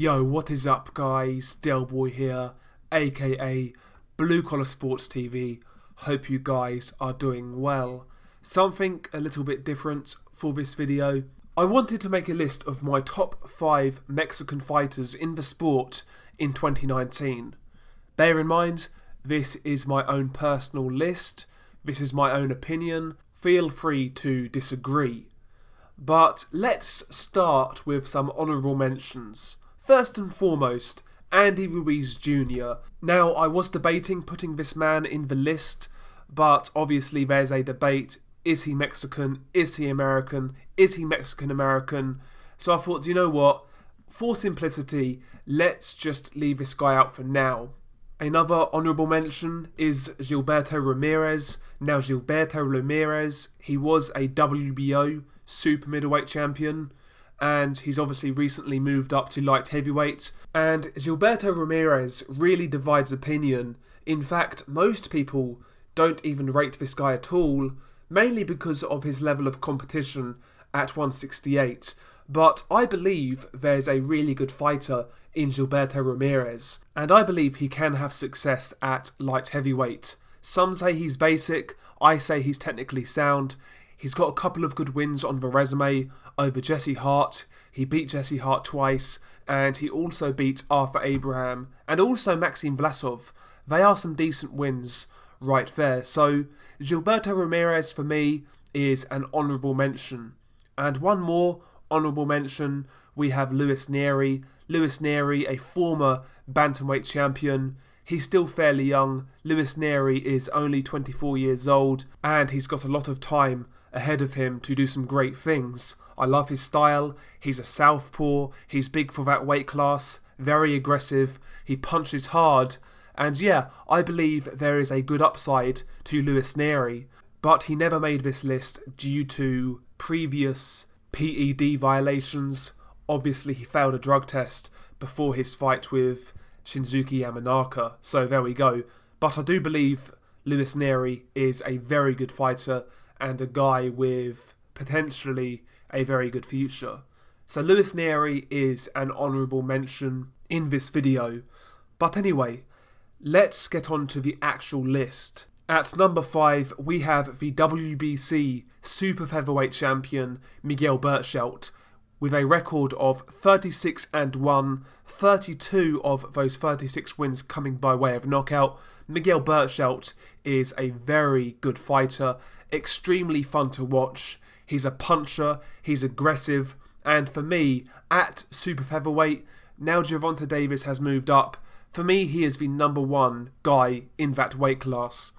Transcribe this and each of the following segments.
Yo, what is up guys, Delboy here, aka Blue Collar Sports TV. Hope you guys are doing well. Something a little bit different for this video. I wanted to make a list of my top 5 Mexican fighters in the sport in 2019. Bear in mind, this is my own personal list, this is my own opinion, feel free to disagree. But let's start with some honourable mentions. First and foremost, Andy Ruiz Jr. Now, I was debating putting this man in the list, but obviously there's a debate. Is he Mexican? Is he American? Is he Mexican-American? So I thought, you know what? For simplicity, let's just leave this guy out for now. Another honourable mention is Gilberto Ramirez. Now, Gilberto Ramirez, he was a WBO super middleweight champion, and he's obviously recently moved up to light heavyweight. And Gilberto Ramirez really divides opinion. In fact, most people don't even rate this guy at all, mainly because of his level of competition at 168. But I believe there's a really good fighter in Gilberto Ramirez, and I believe he can have success at light heavyweight. Some say he's basic, I say he's technically sound. He's got a couple of good wins on the resume over Jesse Hart. He beat Jesse Hart twice, and he also beat Arthur Abraham and also Maxim Vlasov. They are some decent wins right there. So Gilberto Ramirez for me is an honourable mention. And one more honourable mention, we have Luis Nery. Luis Nery, a former bantamweight champion. He's still fairly young. Luis Nery is only 24 years old, and he's got a lot of time ahead of him to do some great things. I love his style. He's a southpaw. He's big for that weight class. Very aggressive. He punches hard. And yeah, I believe there is a good upside to Luis Nery. But he never made this list due to previous PED violations. Obviously, he failed a drug test before his fight with Shinsuke Yamanaka. So there we go. But I do believe Luis Nery is a very good fighter and a guy with potentially a very good future. So Luis Nery is an honourable mention in this video. But anyway, let's get on to the actual list. At number 5, we have the WBC Super Featherweight Champion Miguel Berchelt, with a record of 36-1, 32 of those 36 wins coming by way of knockout. Miguel Berchelt is a very good fighter, extremely fun to watch. He's a puncher, he's aggressive, and for me, at Super Featherweight, now Gervonta Davis has moved up. For me, he is the number 1 guy in that weight class.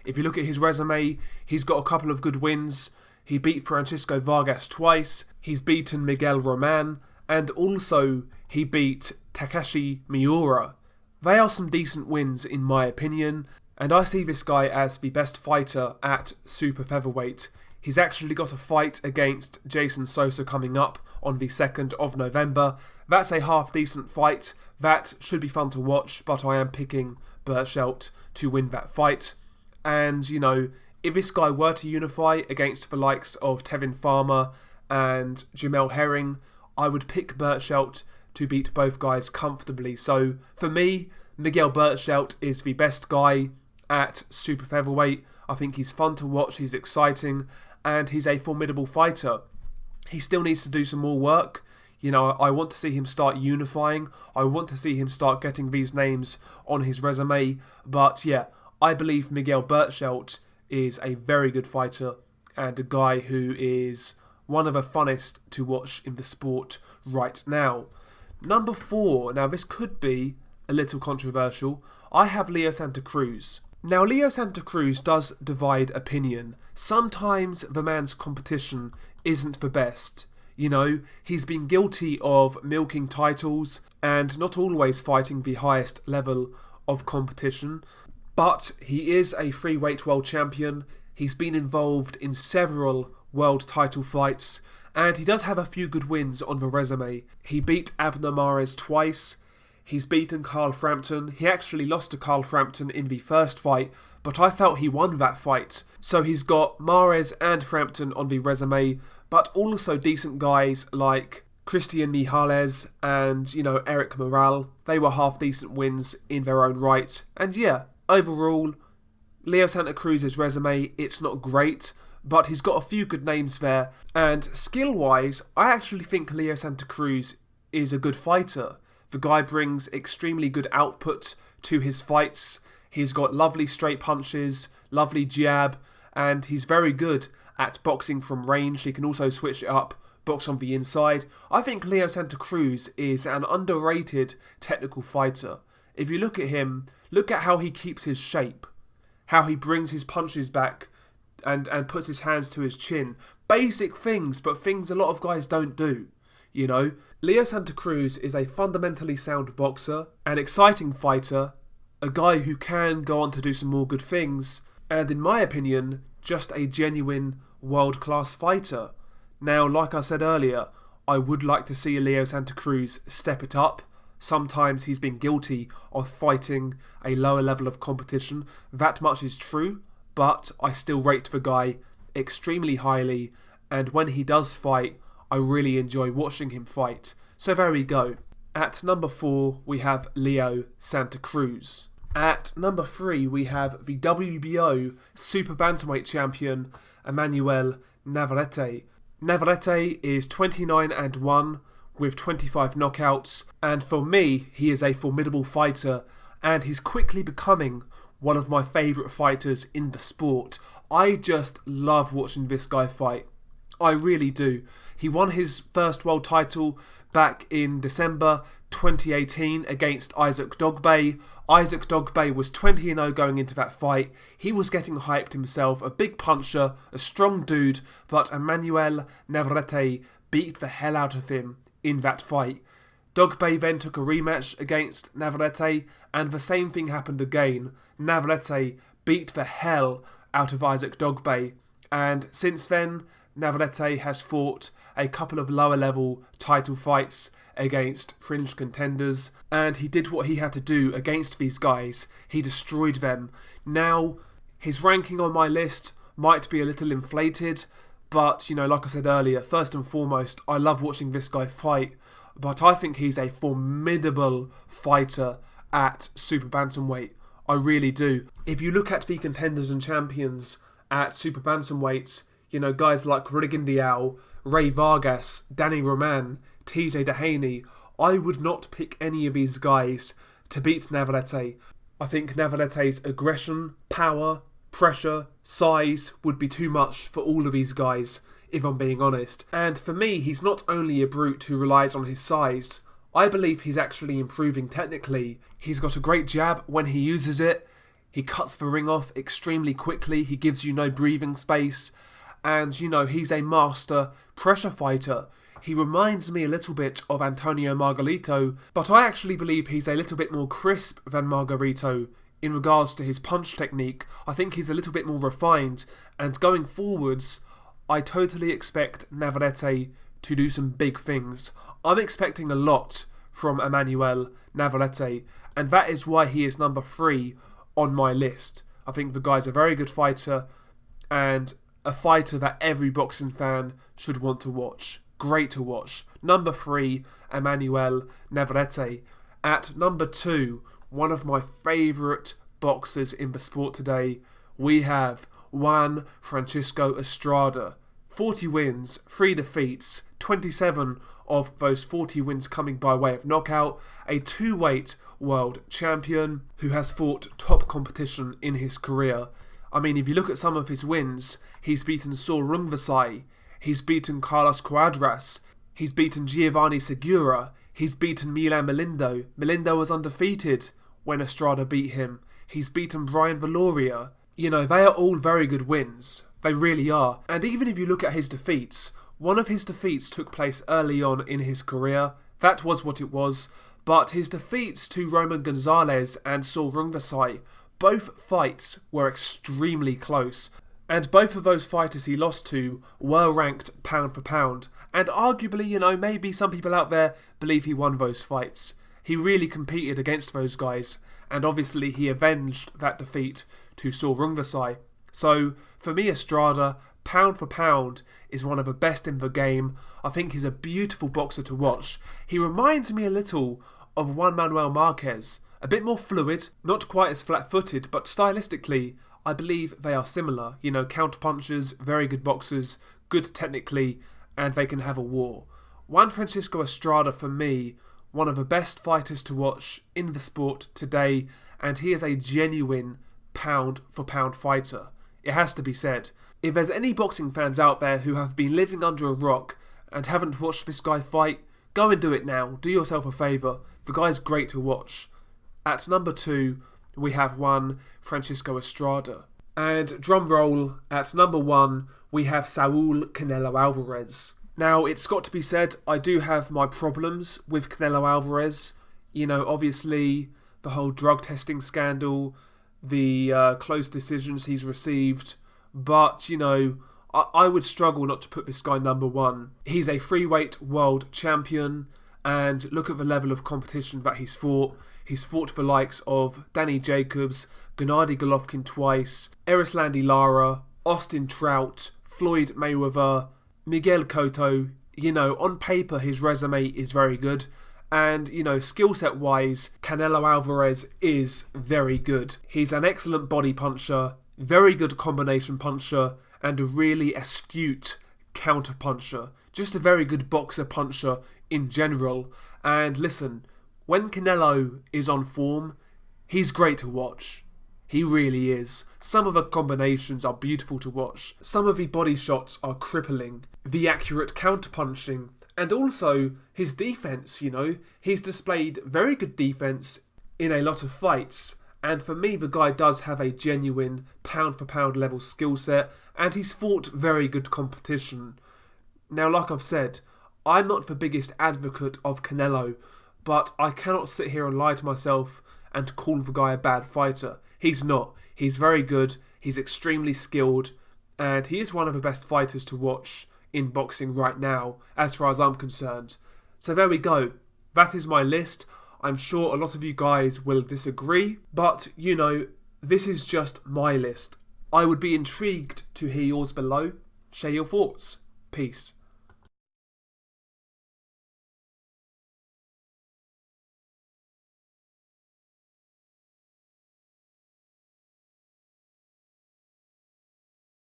If you look at his resume, he's got a couple of good wins. He beat Francisco Vargas twice, he's beaten Miguel Roman, and also he beat Takashi Miura. They are some decent wins in my opinion, and I see this guy as the best fighter at Super Featherweight. He's actually got a fight against Jason Sosa coming up on the 2nd of November. That's a half-decent fight. That should be fun to watch, but I am picking Berchelt to win that fight. And, you know, if this guy were to unify against the likes of Tevin Farmer and Jamel Herring, I would pick Berchelt to beat both guys comfortably. So, for me, Miguel Berchelt is the best guy at Super Featherweight. I think he's fun to watch, he's exciting, and he's a formidable fighter. He still needs to do some more work. You know, I want to see him start unifying. I want to see him start getting these names on his resume. But yeah, I believe Miguel Berchelt is a very good fighter and a guy who is one of the funnest to watch in the sport right now. Number 4, now this could be a little controversial. I have Leo Santa Cruz. Now, Leo Santa Cruz does divide opinion. Sometimes the man's competition isn't the best. You know, he's been guilty of milking titles and not always fighting the highest level of competition. But he is a free weight world champion. He's been involved in several world title fights, and he does have a few good wins on the resume. He beat Abner Mares twice. He's beaten Carl Frampton. He actually lost to Carl Frampton in the first fight, but I felt he won that fight. So he's got Mares and Frampton on the resume, but also decent guys like Christian Mijales and, Eric Morale. They were half-decent wins in their own right. And yeah, overall, Leo Santa Cruz's resume, it's not great, but he's got a few good names there. And skill-wise, I actually think Leo Santa Cruz is a good fighter. The guy brings extremely good output to his fights. He's got lovely straight punches, lovely jab, and he's very good at boxing from range. He can also switch it up, box on the inside. I think Leo Santa Cruz is an underrated technical fighter. If you look at him, look at how he keeps his shape, how he brings his punches back and puts his hands to his chin. Basic things, but things a lot of guys don't do. Leo Santa Cruz is a fundamentally sound boxer, an exciting fighter, a guy who can go on to do some more good things, and in my opinion, just a genuine world-class fighter. Now, like I said earlier, I would like to see Leo Santa Cruz step it up. Sometimes he's been guilty of fighting a lower level of competition. That much is true, but I still rate the guy extremely highly, and when he does fight, I really enjoy watching him fight. So there we go. At number 4, we have Leo Santa Cruz. At number 3, we have the WBO Super Bantamweight champion, Emmanuel Navarette. Navarette is 29-1 with 25 knockouts, and for me, he is a formidable fighter, and he's quickly becoming one of my favourite fighters in the sport. I just love watching this guy fight. I really do. He won his first world title back in December 2018 against Isaac Dogboe. Isaac Dogboe was 20-0 going into that fight. He was getting hyped himself, a big puncher, a strong dude, but Emmanuel Navarette beat the hell out of him in that fight. Dogboe then took a rematch against Navarette, and the same thing happened again. Navarette beat the hell out of Isaac Dogboe, and since then, Navarette has fought a couple of lower level title fights against fringe contenders, and he did what he had to do against these guys. He destroyed them. Now, his ranking on my list might be a little inflated, but, like I said earlier, first and foremost, I love watching this guy fight, but I think he's a formidable fighter at Super Bantamweight. I really do. If you look at the contenders and champions at Super Bantamweight, guys like Rigondeaux, Ray Vargas, Danny Roman, TJ Dehaney, I would not pick any of these guys to beat Navarette. I think Navarette's aggression, power, pressure, size would be too much for all of these guys, if I'm being honest. And for me, he's not only a brute who relies on his size, I believe he's actually improving technically. He's got a great jab when he uses it, he cuts the ring off extremely quickly, he gives you no breathing space, and, he's a master pressure fighter. He reminds me a little bit of Antonio Margarito, but I actually believe he's a little bit more crisp than Margarito in regards to his punch technique. I think he's a little bit more refined, and going forwards, I totally expect Navarette to do some big things. I'm expecting a lot from Emmanuel Navarette, and that is why he is number 3 on my list. I think the guy's a very good fighter, and a fighter that every boxing fan should want to watch. Great to watch. Number 3, Emmanuel Navarette. At number 2, one of my favourite boxers in the sport today, we have Juan Francisco Estrada. 40 wins, 3 defeats, 27 of those 40 wins coming by way of knockout, a 2-weight world champion who has fought top competition in his career. I mean, if you look at some of his wins, he's beaten Saul Rungvisai, he's beaten Carlos Cuadras, he's beaten Giovanni Segura, he's beaten Milan Melindo. Melindo was undefeated when Estrada beat him. He's beaten Brian Valoria. They are all very good wins. They really are. And even if you look at his defeats, one of his defeats took place early on in his career. That was what it was. But his defeats to Roman Gonzalez and Saul Rungvisai, both fights were extremely close, and both of those fighters he lost to were ranked pound for pound, and arguably, maybe some people out there believe he won those fights. He really competed against those guys, and obviously he avenged that defeat to Saul Rungvisai. So, for me, Estrada, pound for pound, is one of the best in the game. I think he's a beautiful boxer to watch. He reminds me a little of Juan Manuel Marquez. A bit more fluid, not quite as flat-footed, but stylistically, I believe they are similar. You know, counter-punchers, very good boxers, good technically, and they can have a war. Juan Francisco Estrada, for me, one of the best fighters to watch in the sport today, and he is a genuine pound-for-pound fighter. It has to be said. If there's any boxing fans out there who have been living under a rock and haven't watched this guy fight, go and do it now. Do yourself a favour. The guy's great to watch. At number 2, we have Juan Francisco Estrada. And drum roll, at number 1, we have Saul Canelo Alvarez. Now, it's got to be said, I do have my problems with Canelo Alvarez. You know, obviously, the whole drug testing scandal, the close decisions he's received. But, you know, I would struggle not to put this guy number 1. He's a freeweight world champion, and look at the level of competition that he's fought. He's fought the likes of Danny Jacobs, Gennady Golovkin twice, Erislandy Lara, Austin Trout, Floyd Mayweather, Miguel Cotto. You know, on paper his resume is very good. And, you know, skill set wise, Canelo Alvarez is very good. He's an excellent body puncher, very good combination puncher, and a really astute counter puncher. Just a very good boxer puncher in general. And listen, when Canelo is on form, he's great to watch. He really is. Some of the combinations are beautiful to watch. Some of the body shots are crippling. The accurate counter-punching. And also, his defense, you know. He's displayed very good defense in a lot of fights. And for me, the guy does have a genuine pound-for-pound level skill set. And he's fought very good competition. Now, like I've said, I'm not the biggest advocate of Canelo, but I cannot sit here and lie to myself and call the guy a bad fighter. He's not. He's very good, he's extremely skilled, and he is one of the best fighters to watch in boxing right now, as far as I'm concerned. So there we go. That is my list. I'm sure a lot of you guys will disagree, but, you know, this is just my list. I would be intrigued to hear yours below. Share your thoughts. Peace.